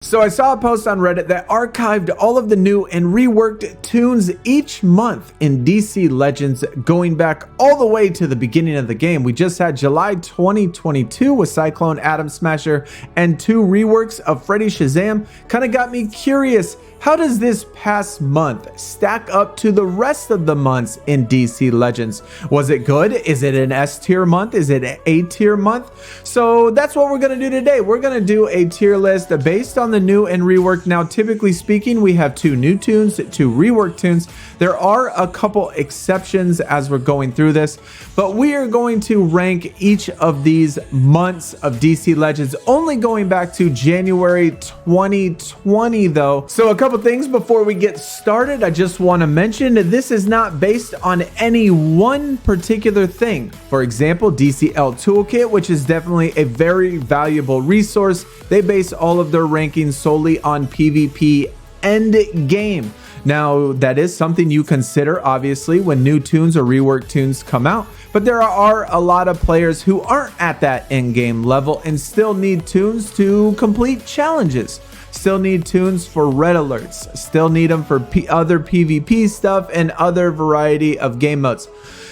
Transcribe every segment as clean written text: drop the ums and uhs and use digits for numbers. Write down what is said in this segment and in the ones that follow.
So I saw a post on Reddit that archived all of the new and reworked tunes each month in DC Legends, going back all the way to the beginning of the game. We just had July 2022 with Cyclone, Atom Smasher, and 2 reworks of Freddy Shazam. Kind of got me curious, how does this past month stack up to the rest of the months in DC Legends? Was it good? Is it an S tier month? Is it an A tier month? So that's what we're going to do today. We're going to do a tier list based on the new and reworked. Now, typically speaking, we have 2 new tunes, 2 reworked tunes. There are a couple exceptions as we're going through this, but we are going to rank each of these months of DC Legends, only going back to January 2020 though. So a couple things before we get started. I just want to mention this is not based on any one particular thing. For example, DCL Toolkit, which is definitely a very valuable resource. They base all of their rankings solely on PvP end game. Now, that is something you consider, obviously, when new tunes or reworked tunes come out. But there are a lot of players who aren't at that end game level and still need tunes to complete challenges. Still need tunes for red alerts. Still need them for other PvP stuff and other variety of game modes.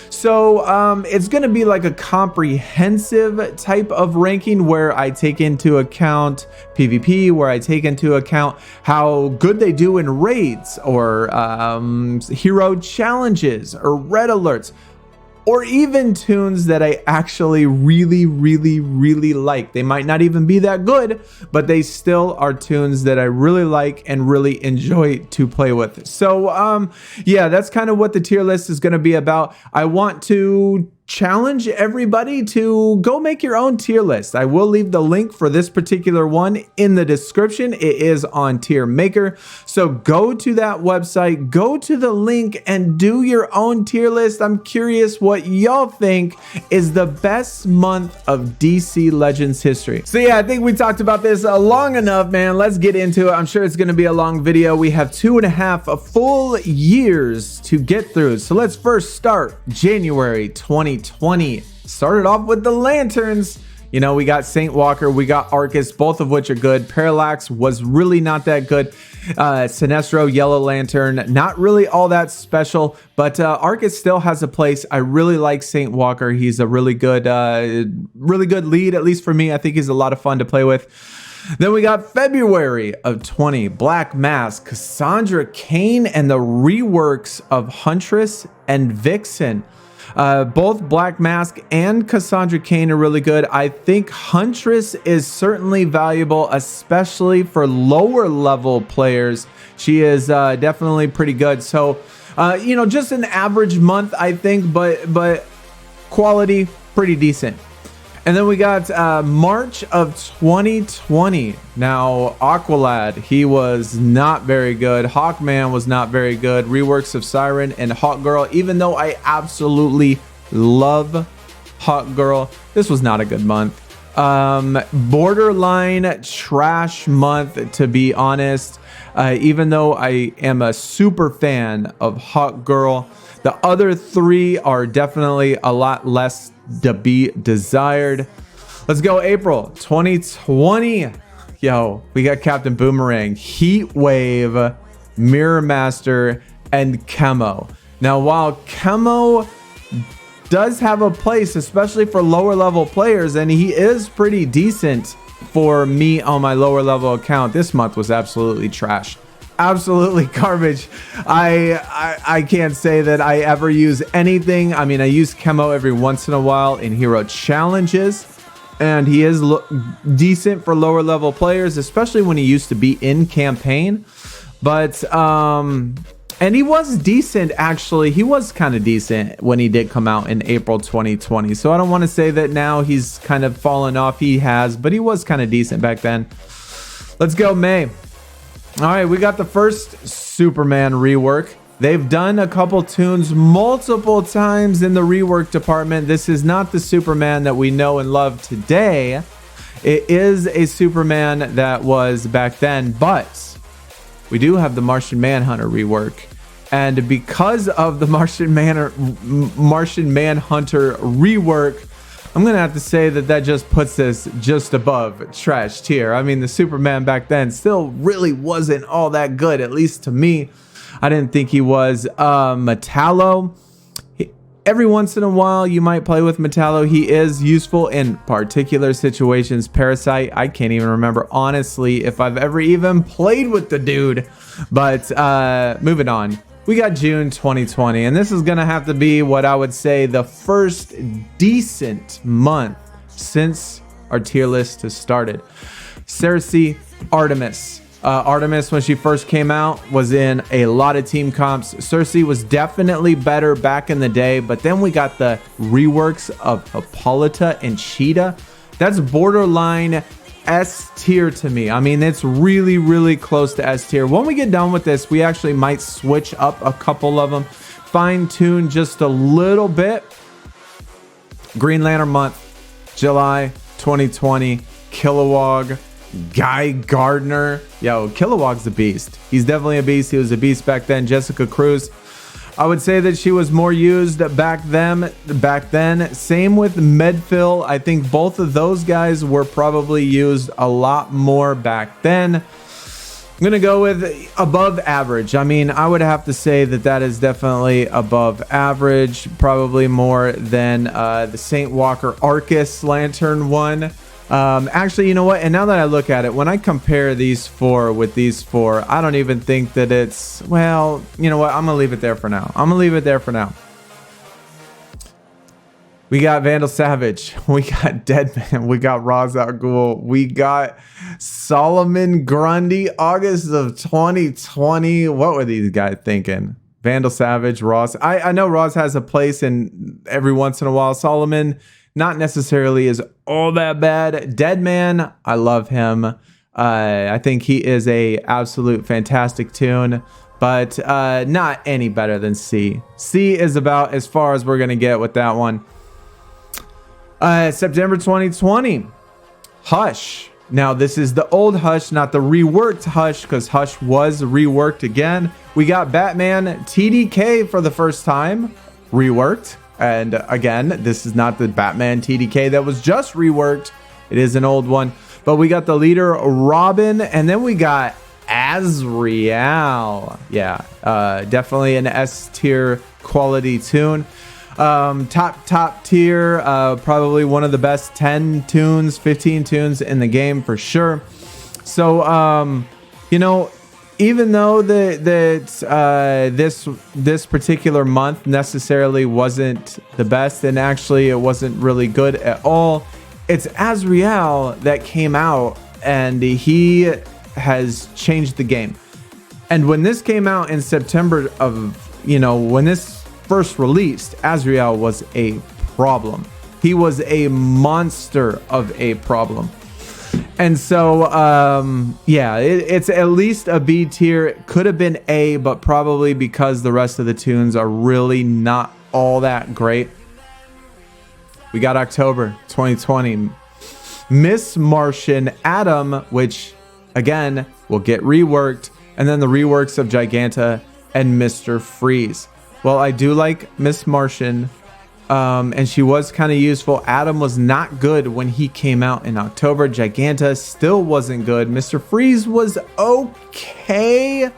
So it's going to be like a comprehensive type of ranking where I take into account PvP, where I take into account how good they do in raids or hero challenges or red alerts, or even tunes that I actually really like. They might not even be that good, but they still are tunes that I really like and really enjoy to play with. So yeah, that's kind of what the tier list is going to be about. I want to challenge everybody to go make your own tier list. I will leave the link for this particular one in the description. It is on Tier Maker. So go to that website, go to the link and do your own tier list. I'm curious what y'all think is the best month of DC Legends history. So yeah, I think we talked about this long enough, man. Let's get into it. I'm sure it's going to be a long video. We have 2.5 full years to get through. So let's first start January 2020. Started off with the lanterns. You know, we got Saint Walker, we got Arcus, both of which are good. Parallax was really not that good. Sinestro, Yellow Lantern, not really all that special, but Arcus still has a place. I really like Saint Walker. He's a really good lead, at least for me. I think he's a lot of fun to play with. Then we got February of 20, Black Mask, Cassandra Cain, and the reworks of Huntress and Vixen. Both Black Mask and Cassandra Cain are really good. I think Huntress is certainly valuable, especially for lower level players. She is definitely pretty good. So, you know, just an average month, I think, but quality pretty decent. And then we got March of 2020. Now, Aqualad, he was not very good. Hawkman was not very good. Reworks of Siren and Hawkgirl, even though I absolutely love Hawkgirl, this was not a good month. Borderline trash month, to be honest. Even though I am a super fan of Hawkgirl, the other 3 are definitely a lot less to be desired. Let's go April 2020. Yo, we got Captain Boomerang, Heat Wave, Mirror Master, and Chemo. Now, while Chemo does have a place, especially for lower level players, and he is pretty decent for me on my lower level account, this month was absolutely trash. Absolutely garbage. I can't say that I ever use anything. I mean, I use Chemo every once in a while in hero challenges, and he is decent for lower level players, especially when he used to be in campaign. But and he was decent, actually. He was kind of decent when he did come out in April 2020. So I don't want to say that now he's kind of fallen off. He has, but he was kind of decent back then. Let's go May. All right, we got the first Superman rework. They've done a couple tunes multiple times in the rework department. This is not the Superman that we know and love today. It is a Superman that was back then, but we do have the Martian Manhunter rework. And because of the Martian Manhunter rework, I'm gonna have to say that that just puts this just above trash tier. I mean, the Superman back then still really wasn't all that good, at least to me. I didn't think he was. Metallo, every once in a while you might play with Metallo. He is useful in particular situations. Parasite, I can't even remember honestly if I've ever even played with the dude. But moving on. We got June 2020, and this is gonna have to be what I would say the first decent month since our tier list has started. Cersei, Artemis. Artemis, when she first came out, was in a lot of team comps. Cersei was definitely better back in the day, but then we got the reworks of Hippolyta and Cheetah. That's borderline S tier to me. I mean, it's really, really close to S tier. When we get done with this, we actually might switch up a couple of them, fine tune just a little bit. Green Lantern month, July 2020, Kilowog, Guy Gardner. Yo, Kilowog's a beast. He's definitely a beast. He was a beast back then. Jessica Cruz, I would say that she was more used back then. Same with Medfill. I think both of those guys were probably used a lot more back then. I'm gonna go with above average. I mean, I would have to say that that is definitely above average, probably more than the Saint Walker Arcus Lantern one. Actually, you know what? And now that I look at it, when I compare these four with these four, I don't even think that it's, well, you know what? I'm gonna leave it there for now. We got Vandal Savage, we got Deadman, we got Ra's al Ghul, we got Solomon Grundy, August of 2020. What were these guys thinking? Vandal Savage, Ross. I know Ross has a place in every once in a while. Solomon, not necessarily is all that bad. Deadman, I love him. I think he is a absolute fantastic tune, but not any better than C. C is about as far as we're gonna get with that one. September 2020, Hush. Now this is the old Hush, not the reworked Hush, because Hush was reworked again. We got Batman TDK for the first time, reworked. And again, this is not the Batman TDK that was just reworked. It is an old one. But we got the leader, Robin, and then we got Azrael. Yeah, definitely an S tier quality tune. Top tier, probably one of the best 10 tunes, 15 tunes in the game for sure. So, you know, even though this particular month necessarily wasn't the best, and actually it wasn't really good at all, it's Azrael that came out and he has changed the game. And when this came out in September of, you know, when this first released, Azrael was a problem. He was a monster of a problem. And so, yeah, it's at least a B tier. It could have been A, but probably because the rest of the tunes are really not all that great. We got October 2020. Miss Martian Adam, which, again, will get reworked. And then the reworks of Giganta and Mr. Freeze. Well, I do like Miss Martian. And she was kind of useful. Adam was not good when he came out in October. Giganta still wasn't good. Mr. Freeze was okay.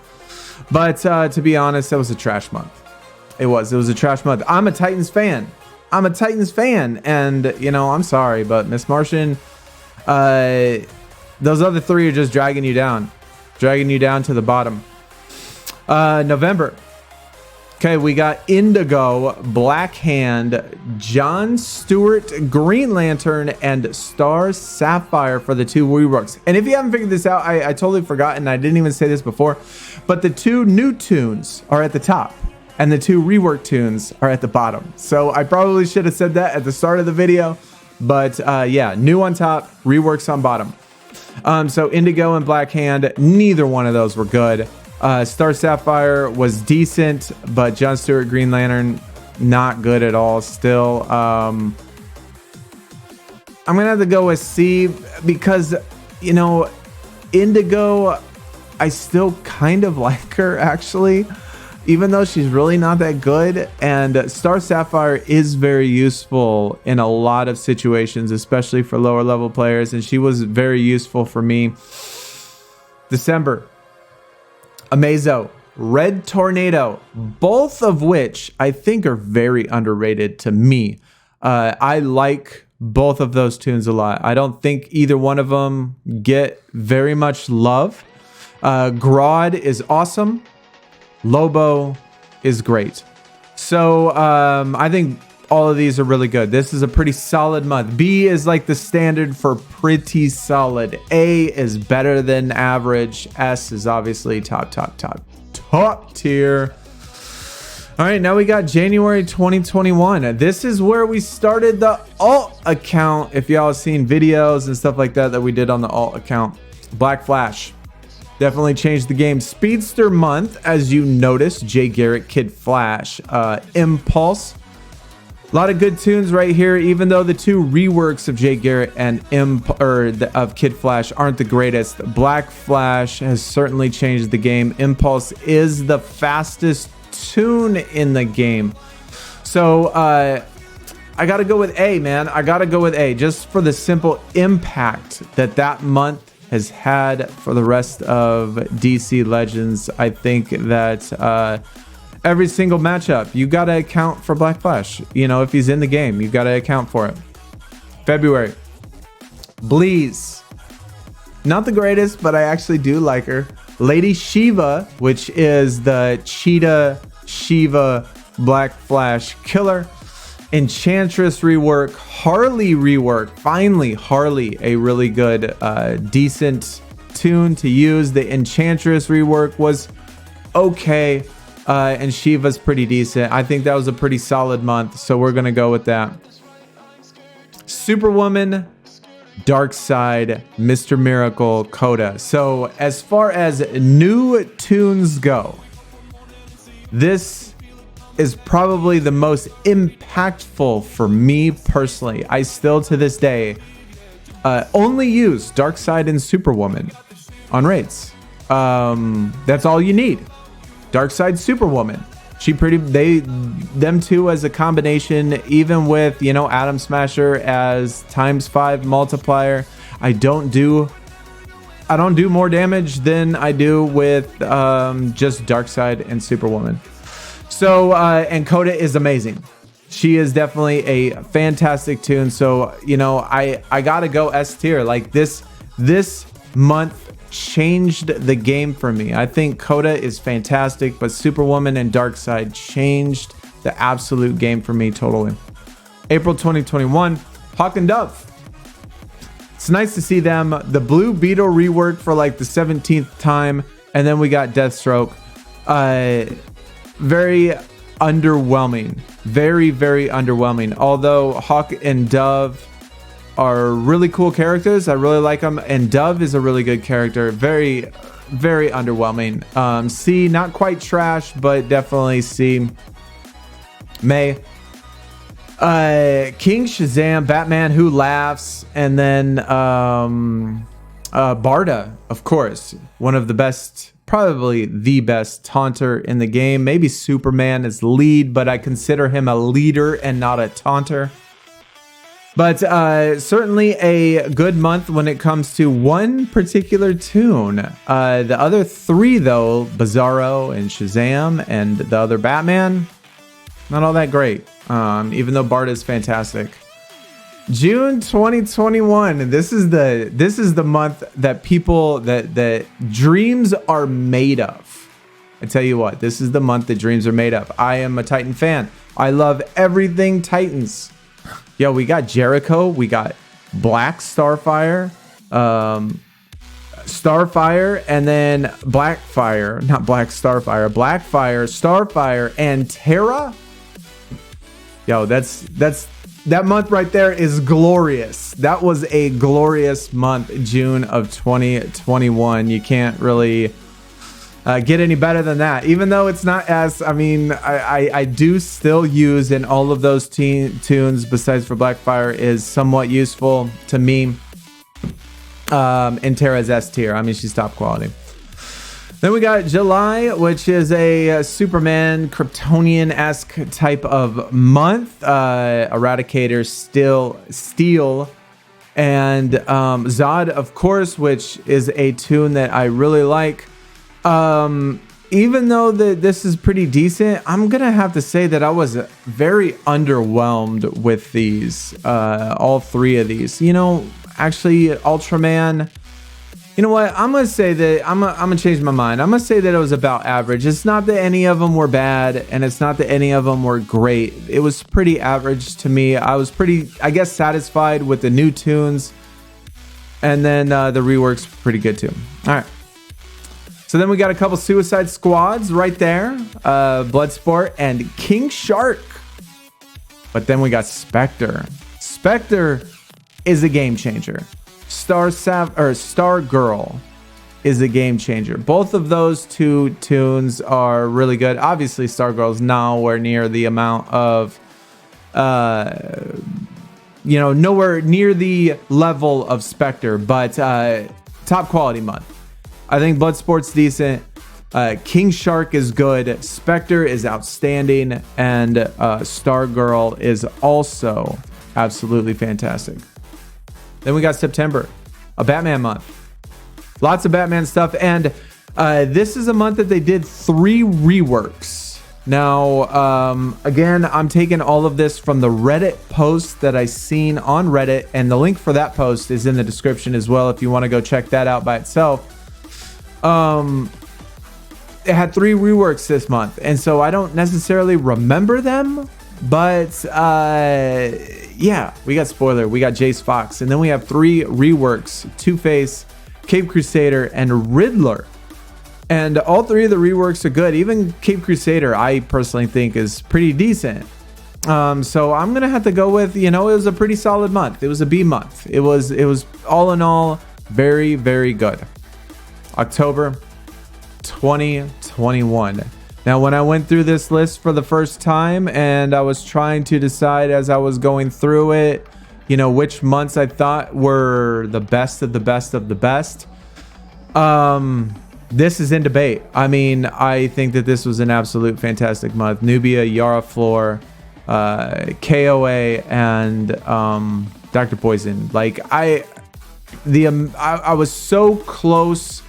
But to be honest, that was a trash month. It was a trash month. I'm a Titans fan. And, you know, I'm sorry, but Miss Martian, those other three are just dragging you down to the bottom. November. Okay, we got Indigo, Black Hand, John Stewart, Green Lantern, and Star Sapphire for the two reworks. And if you haven't figured this out, I totally forgot, and I didn't even say this before, but the two new tunes are at the top, and the two reworked tunes are at the bottom. So I probably should have said that at the start of the video, but yeah, new on top, reworks on bottom. So Indigo and Black Hand, neither one of those were good. Star Sapphire was decent, but John Stewart Green Lantern, not good at all still. I'm gonna have to go with C because, you know, Indigo, I still kind of like her actually. even though she's really not that good. And Star Sapphire is very useful in a lot of situations, especially for lower level players. And she was very useful for me. December, Amazo, Red Tornado, both of which I think are very underrated to me. I like both of those tunes a lot. I don't think either one of them get very much love. Grodd is awesome. Lobo is great. So I think all of these are really good. This is a pretty solid month. B is like the standard for pretty solid. A is better than average. S is obviously top tier. All right, now we got January 2021. This is where we started the alt account. If y'all have seen videos and stuff like that we did on the alt account. Black Flash definitely changed the game. Speedster month, as you noticed. Jay Garrett, Kid Flash, Impulse. A lot of good tunes right here, even though the two reworks of Jay Garrett and of Kid Flash aren't the greatest. Black Flash has certainly changed the game. Impulse is the fastest tune in the game. So I gotta go with A, man. I gotta go with A, just for the simple impact that month has had for the rest of DC Legends. I think that every single matchup, you gotta account for Black Flash. You know, if he's in the game, you gotta account for it. February, Bleeze. Not the greatest, but I actually do like her. Lady Shiva, which is the Cheetah Shiva Black Flash killer. Enchantress rework, Harley rework. Finally, Harley, a really good, decent tune to use. The Enchantress rework was okay, and Shiva's pretty decent. I think that was a pretty solid month, so we're gonna go with that. Superwoman, Darkseid, Mr. Miracle, Coda. So as far as new tunes go, this is probably the most impactful for me personally. I still to this day only use Darkseid and Superwoman on raids. That's all you need. Darkseid, Superwoman. Them two as a combination, even with, you know, Atom Smasher as ×5 multiplier. I don't do more damage than I do with just Darkseid and Superwoman. So and Coda is amazing. She is definitely a fantastic tune. So, you know, I gotta go S tier. Like this month changed the game for me. I think Coda is fantastic, but Superwoman and Darkseid changed the absolute game for me totally. April 2021, Hawk and Dove. It's nice to see them. The Blue Beetle rework for like the 17th time, and then we got Deathstroke. Very underwhelming. Very, very underwhelming. Although Hawk and Dove are really cool characters. I really like them. And Dove is a really good character. Very, very underwhelming. C, not quite trash, but definitely C. May. King Shazam, Batman Who Laughs, and then Barda, of course. One of the best, probably the best taunter in the game. Maybe Superman is lead, but I consider him a leader and not a taunter. But certainly a good month when it comes to one particular tune. The other three, though, Bizarro and Shazam and the other Batman, not all that great. Even though Bart is fantastic. June 2021. This is the month that that dreams are made of. I tell you what, this is the month that dreams are made of. I am a Titan fan. I love everything Titans. Yo, we got Jericho, we got Black Starfire, Starfire, and then Blackfire, not Black Starfire, Blackfire, Starfire, and Terra. Yo, that month right there is glorious. That was a glorious month, June of 2021. You can't really get any better than that, even though it's not as, I mean, I do still use in all of those tunes besides for Blackfire is somewhat useful to me. And Terra's S tier. I mean, she's top quality. Then we got July, which is a Superman Kryptonian-esque type of month. Eradicator, Steel, and Zod, of course, which is a tune that I really like. Even though this is pretty decent, I'm going to have to say that I was very underwhelmed with these, all three of these. You know, actually, Ultraman... You know what? I'm going to say that I'm going to change my mind. I'm going to say that it was about average. It's not that any of them were bad, and it's not that any of them were great. It was pretty average to me. I was pretty, I guess, satisfied with the new tunes. And then the rework's pretty good too. All right. So then we got a couple Suicide Squads right there. Bloodsport and King Shark. But then we got Spectre. Spectre is a game changer. Star Girl is a game changer. Both of those two tunes are really good. Obviously, Star Girl's nowhere near the amount of, nowhere near the level of Spectre, but top quality month. I think Bloodsport's decent. King Shark is good. Spectre is outstanding, and Star Girl is also absolutely fantastic. Then we got September, a Batman month. Lots of Batman stuff. And this is a month that they did 3 reworks. Now, again, I'm taking all of this from the Reddit post that I seen on Reddit. And the link for that post is in the description as well if you want to go check that out by itself. It had 3 reworks this month. And so I don't necessarily remember them. But yeah, we got Spoiler, we got Jace Fox, and then we have 3 reworks: Two-Face, Cape Crusader, and Riddler. And all 3 of the reworks are good. Even Cape Crusader, I personally think, is pretty decent. So I'm gonna have to go with, it was a pretty solid month. It was a B month. It was all in all very, very good. October 2021. Now, when I went through this list for the first time and I was trying to decide as I was going through it, which months I thought were the best of the best of the best, this is in debate. I mean, I think that this was an absolute fantastic month. Nubia, Yara Floor, KOA, and Dr. Poison. Like, I was so close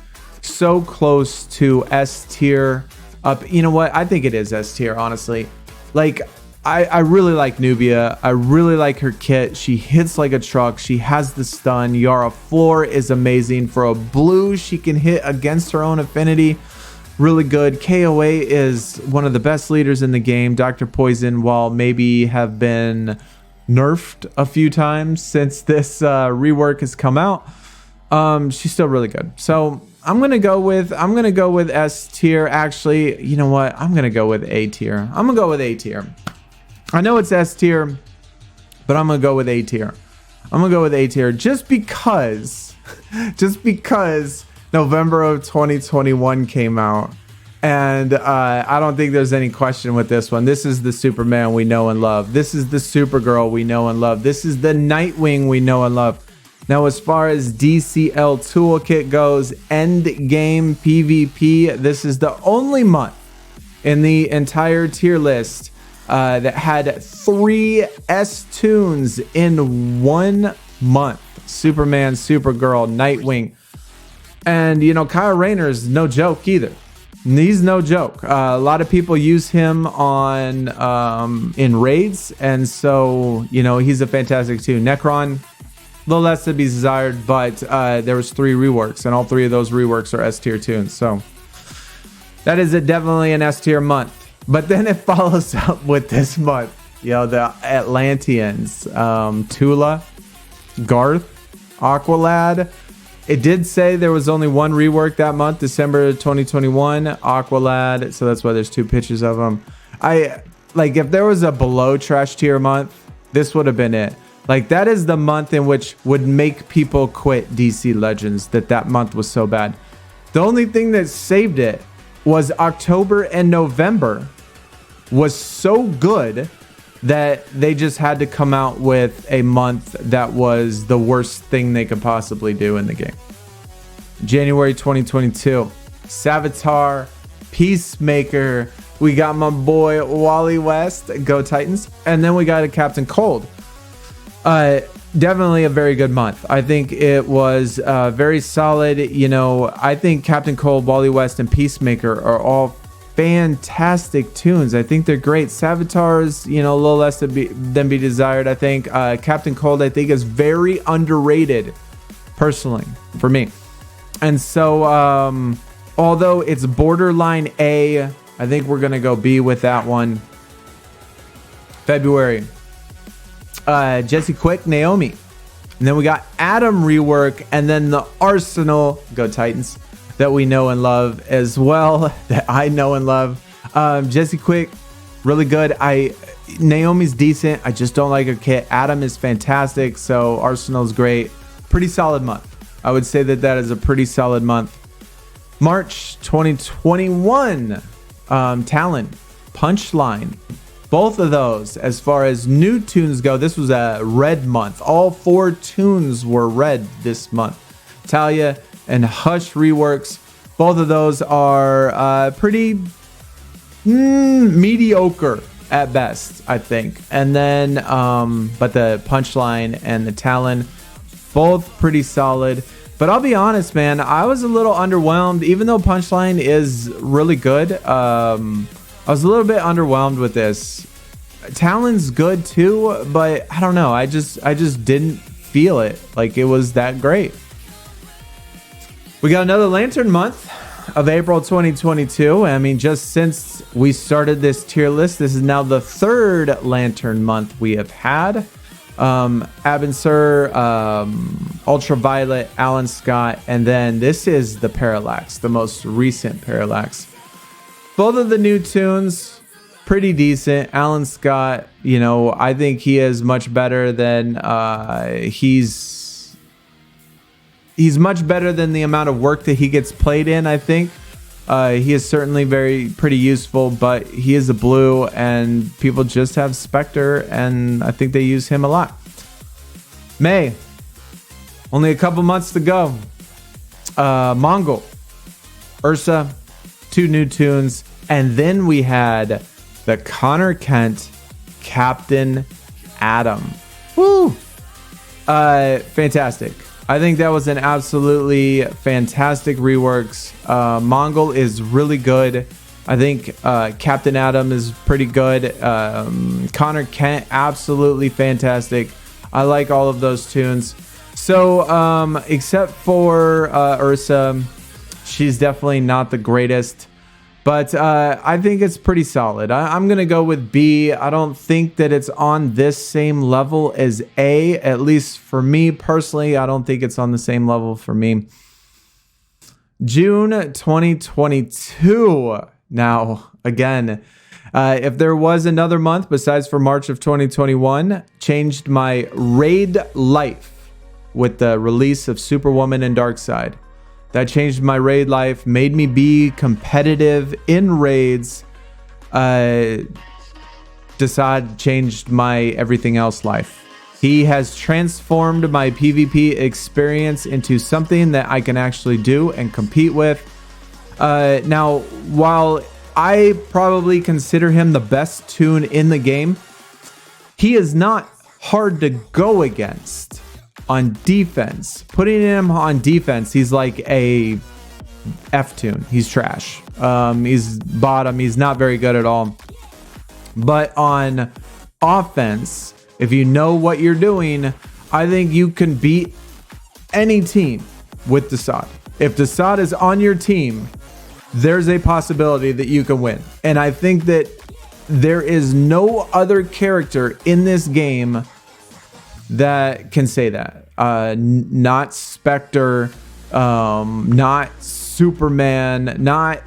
to S tier. Up, you know what? I think it is S tier, honestly. Like, I really like Nubia. I really like her kit. She hits like a truck. She has the stun. Yara Floor is amazing. For a blue, she can hit against her own affinity. Really good. KOA is one of the best leaders in the game. Dr. Poison, while maybe have been nerfed a few times since this rework has come out, she's still really good. So I'm gonna go with S tier. Actually, you know what? I'm gonna go with A tier. I'm gonna go with A tier. I know it's S tier, but I'm gonna go with A tier. I'm gonna go with A tier just because November of 2021 came out, and I don't think there's any question with this one. This is the Superman we know and love. This is the Supergirl we know and love. This is the Nightwing we know and love. Now, as far as DCL Toolkit goes, end game PvP, this is the only month in the entire tier list that had 3 S tunes in 1 month. Superman, Supergirl, Nightwing. And, Kyle Rayner is no joke either. He's no joke. A lot of people use him on in raids, and so, he's a fantastic tune. Necron, a little less to be desired, but there was 3 reworks, and all 3 of those reworks are S tier tunes. So that is definitely an S tier month. But then it follows up with this month, the Atlanteans, Tula, Garth, Aqualad. It did say there was only 1 rework that month, December 2021, Aqualad. So that's why there's 2 pictures of them. If there was a below trash tier month, this would have been it. Like, that is the month in which would make people quit DC Legends, that month was so bad. The only thing that saved it was October and November was so good that they just had to come out with a month that was the worst thing they could possibly do in the game. January 2022. Savitar, Peacemaker. We got my boy Wally West, go Titans. And then we got a Captain Cold. Definitely a very good month. I think it was very solid. You know, I think Captain Cold, Wally West, and Peacemaker are all fantastic tunes. I think they're great. Savitar's, you know, a little less than be desired. I think Captain Cold, I think, is very underrated, personally, for me. And so, although it's borderline A, I think we're gonna go B with that one. February. Jesse Quick, Naomi. And then we got Adam rework, and then the Arsenal, go Titans, that we know and love as well, that I know and love. Jesse Quick, really good. Naomi's decent. I just don't like her kit. Adam is fantastic. So Arsenal's great. Pretty solid month. I would say that is a pretty solid month. March 2021, Talon, Punchline. Both of those, as far as new tunes go, this was a red month. All 4 tunes were red this month. Talia and Hush reworks. Both of those are pretty mediocre at best, I think. And then, but the Punchline and the Talon, both pretty solid. But I'll be honest, man, I was a little underwhelmed. Even though Punchline is really good, I was a little bit underwhelmed with this. Talon's good too, but I don't know. I just didn't feel it like it was that great. We got another Lantern month of April 2022. I mean, just since we started this tier list, this is now the 3rd Lantern month we have had. Abensur, Ultraviolet, Alan Scott, and then this is the Parallax, the most recent Parallax. Both of the new tunes, pretty decent. Alan Scott, you know, I think he is much better than he's much better than the amount of work that he gets played in. I think he is certainly pretty useful, but he is a blue, and people just have Spectre, and I think they use him a lot. May, only a couple months to go. Mongol, Ursa, 2 new tunes. And then we had the Connor Kent Captain Adam. Woo! Fantastic. I think that was an absolutely fantastic reworks. Mongol is really good. I think Captain Adam is pretty good. Connor Kent, absolutely fantastic. I like all of those tunes. So, except for Ursa, she's definitely not the greatest. But I think it's pretty solid. I'm going to go with B. I don't think that it's on this same level as A. At least for me personally, I don't think it's on the same level for me. June 2022. Now, again, if there was another month besides for March of 2021, changed my raid life with the release of Superwoman and Darkseid. That changed my raid life, made me be competitive in raids. Desaad changed my everything else life. He has transformed my PvP experience into something that I can actually do and compete with. Now, while I probably consider him the best toon in the game, he is not hard to go against. On defense, putting him on defense, he's like a F toon. He's trash. He's bottom. He's not very good at all. But on offense, if you know what you're doing, I think you can beat any team with Desaad. If Desaad is on your team, there's a possibility that you can win. And I think that there is no other character in this game that can say that. Not Spectre, not Superman, not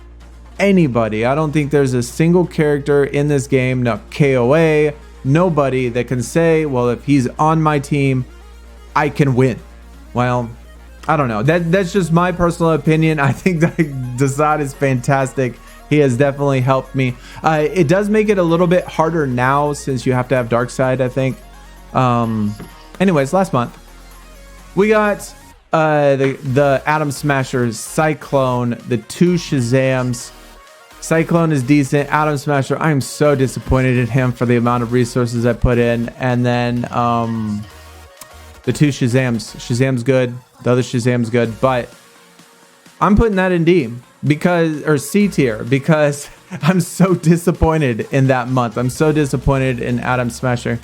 anybody. I don't think there's a single character in this game, no KOA, nobody that can say, well, if he's on my team, I can win. Well, I don't know. That's just my personal opinion. I think that Desaad is fantastic. He has definitely helped me. It does make it a little bit harder now since you have to have Darkseid, I think. Anyways, last month we got the Atom Smasher, Cyclone, the 2 Shazams. Cyclone is decent. Atom Smasher, I am so disappointed in him for the amount of resources I put in. And then the 2 Shazams. Shazam's good. The other Shazam's good. But I'm putting that in D or C tier because I'm so disappointed in that month. I'm so disappointed in Atom Smasher.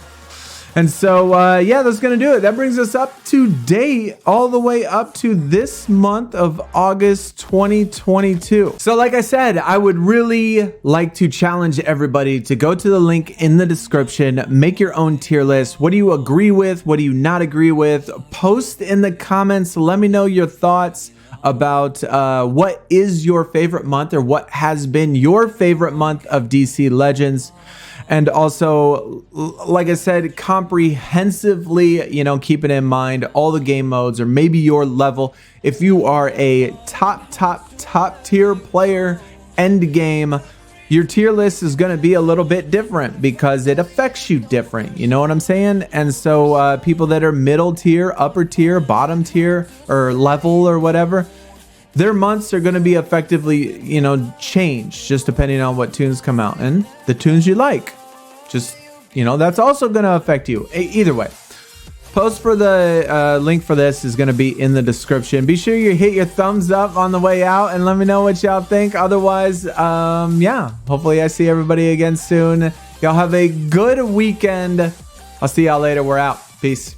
And so, yeah, that's going to do it. That brings us up to date all the way up to this month of August 2022. So like I said, I would really like to challenge everybody to go to the link in the description, make your own tier list. What do you agree with? What do you not agree with? Post in the comments. Let me know your thoughts about what is your favorite month or what has been your favorite month of DC Legends. And also, like I said, comprehensively, you know, keeping in mind all the game modes or maybe your level. If you are a top tier player, end game, your tier list is going to be a little bit different because it affects you different. You know what I'm saying? And so people that are middle tier, upper tier, bottom tier, or level or whatever, their months are going to be effectively, you know, changed just depending on what tunes come out and the tunes you like. Just, you know, that's also going to affect you. Either way, post for the link for this is going to be in the description. Be sure you hit your thumbs up on the way out and let me know what y'all think. Otherwise, yeah, hopefully I see everybody again soon. Y'all have a good weekend. I'll see y'all later. We're out. Peace.